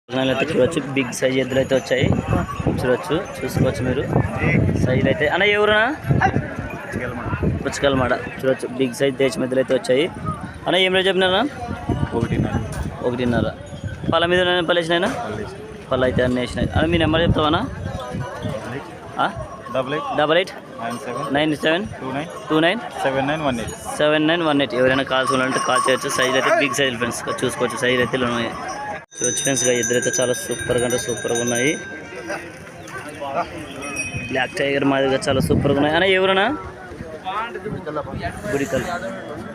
అయితే చూడొచ్చు, big size ఎద్దులు అయితే వచ్చాయి. చూసుకోవచ్చు మీరు సైజులు అయితే. అన్న ఎవరునా పుచ్చకలమాడ చూడొచ్చు, బిగ్ సైజ్ దేశం ఎద్దులు అయితే వచ్చాయి. అన్న ఏం రేట్ చెప్పినారా? 1.5. పళ్ళ మీద పళ్ళు వేసినాయినా? పళ్ళు అయితే అన్నీ వేసినాయి. అన్న మీ నెంబర్ చెప్తావా? 8897297918. ఎవరైనా కాల్స్ ఉంటే కాల్ చేయొచ్చు. సైజ్ అయితే బిగ్ సైజ్ ఫ్రెండ్స్ చూసుకోవచ్చు. సైజ్ అయితే ఉన్నాయి చూడొచ్చు ఫ్రెండ్స్గా. ఇద్దరు అయితే చాలా సూపర్గా అంటే సూపర్గా ఉన్నాయి. బ్లాక్ టైగర్ మాదిరిగా చాలా సూపర్గా ఉన్నాయి. అన్న ఎవరన్నా? గుడికల్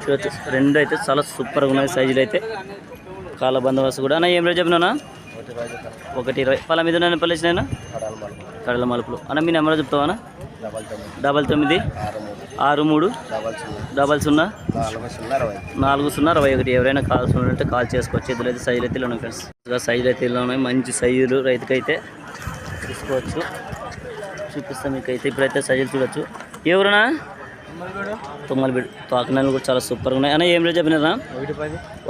చూడొచ్చు, రెండు అయితే చాలా సూపర్గా ఉన్నాయి. సైజులు అయితే కాళ్ళ బందోబస్తు కూడా. అన్న ఏం రేట్ చెప్పినా? 1.20. పళ్ళ మీద పళ్ళు వేసినాయినా? కడల మలుపులు. అన్న మీ నెంబర్ చెప్తావా? 996300404021. ఎవరైనా కాల్స్ ఉంటే కాల్ చేసుకోవచ్చు. ఇద్దరు అయితే సైజులు అయితే ఉన్నాయి ఫ్రెండ్స్. సైజులు అయితే ఇలా ఉన్నాయి, మంచి సైజులు. రైతుకైతే తీసుకోవచ్చు. చూపిస్తాం మీకైతే. ఇప్పుడైతే సైజులు చూడొచ్చు. ఎవరునా? తొమ్మలబీడు తోకనాలు కూడా చాలా సూపర్గా ఉన్నాయి. అన్న ఏం రేట్ చెప్పినారా?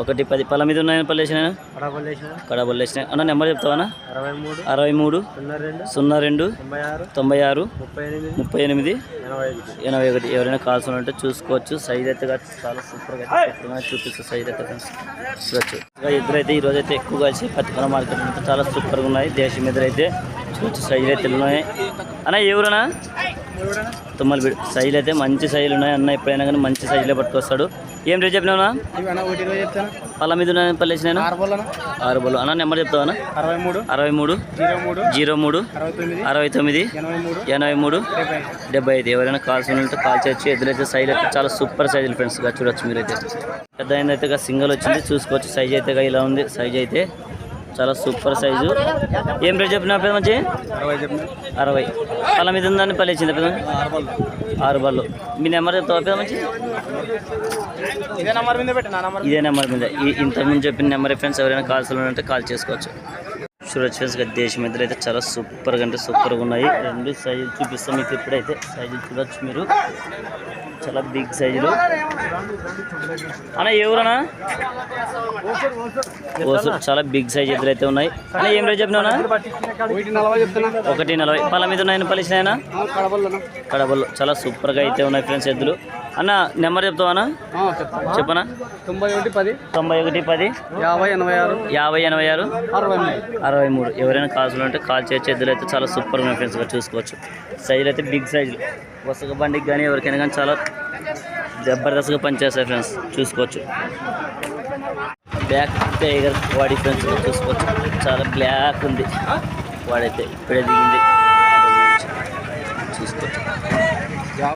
1.10. పళ్ళ మీద ఉన్నాయని పళ్ళు వేసినా? కడబళ్ళు వేసినాయి. అన్న నెంబర్ చెప్తావా? 63 96 38 81. ఎవరైనా కాల్స్ ఉంటే చూసుకోవచ్చు. సైజ్ అయితే చాలా సూపర్గా అయితే చూపిస్తూ సైజ్ అయితే చూడొచ్చు. ఎదురైతే ఈరోజు అయితే ఎక్కువ కలిసి పత్తికొండ మార్కెట్ అయితే చాలా సూపర్గా ఉన్నాయి. దేశం ఎదురైతే చూడొచ్చు. సైజులు అయితే ఉన్నాయి. అన్న ఎవరన్నా? తుమ్మలబీడు సైజులు అయితే మంచి సైజులు ఉన్నాయి. అన్న ఎప్పుడైనా కానీ మంచి సైజులో పట్టుకొస్తాడు. ఏం రేట్ చెప్పినావునా? పళ్ళ మీద పళ్ళు వేసినా? 6 బళ్ళు. అన్న నెంబర్ చెప్తావా? 63 03 69 83 75. ఎవరైనా కాల్స్ ఉంటే కాల్ చేయొచ్చు. ఎదురైతే సైజులు అయితే చాలా సూపర్ సైజులు ఫ్రెండ్స్గా చూడొచ్చు. మీరైతే పెద్ద అయితే సింగల్ వచ్చింది చూసుకోవచ్చు. సైజ్ అయితే ఇలా ఉంది. సైజ్ అయితే చాలా సూపర్ సైజు. ఏం రేట్ చెప్పినా పెద్ద మంచి? 60. పళ్ళ మీద ఉందని పళ్ళు ఇచ్చింది పెద్ద? 6 బళ్ళు. మీ నెంబర్ చెప్తావా పెద్ద మంచి? ఇదే నెంబర్ మీద ఇంతకుముందు చెప్పిన నెంబర్ ఫ్రెండ్స్. ఎవరైనా కాల్స్ ఉంటే కాల్ చేసుకోవచ్చు. చూడొచ్చు ఫ్రెండ్స్. దేశం ఎదురు అయితే చాలా సూపర్గా అంటే సూపర్గా ఉన్నాయి. రెండు సైజులు చూపిస్తాం మీకు. ఇప్పుడైతే సైజులు చూడొచ్చు మీరు, చాలా బిగ్ సైజులు. అన్న ఎవరన్నా? చాలా బిగ్ సైజ్ ఎదురైతే ఉన్నాయి. అన్న ఏం రేట్ చెప్పినా? 1.40. పళ్ళ మీద ఉన్నాయని పళ్ళు ఇచ్చినాయనా? కడబళ్ళు చాలా సూపర్గా అయితే ఉన్నాయి ఫ్రెండ్స్ ఎద్దులు. అన్న నెంబర్ చెప్తావా? చెప్పనా? 9110 5086 63. ఎవరైనా కాల్స్ ఉంటే కాల్ చేయొచ్చు. ఎద్దులు అయితే చాలా సూపర్గా ఉన్నాయి ఫ్రెండ్స్గా చూసుకోవచ్చు. సైజులు అయితే బిగ్ సైజులు. వసక బండికి కానీ ఎవరికైనా కానీ చాలా జబర్దస్త్గా పనిచేస్తాయి ఫ్రెండ్స్ చూసుకోవచ్చు. బ్లాక్ టైగర్ బాడీ ఫ్రెండ్స్ చూసుకోవచ్చు. చాలా బ్లాక్ ఉంది వాడైతే. ఇప్పుడే దిగింది.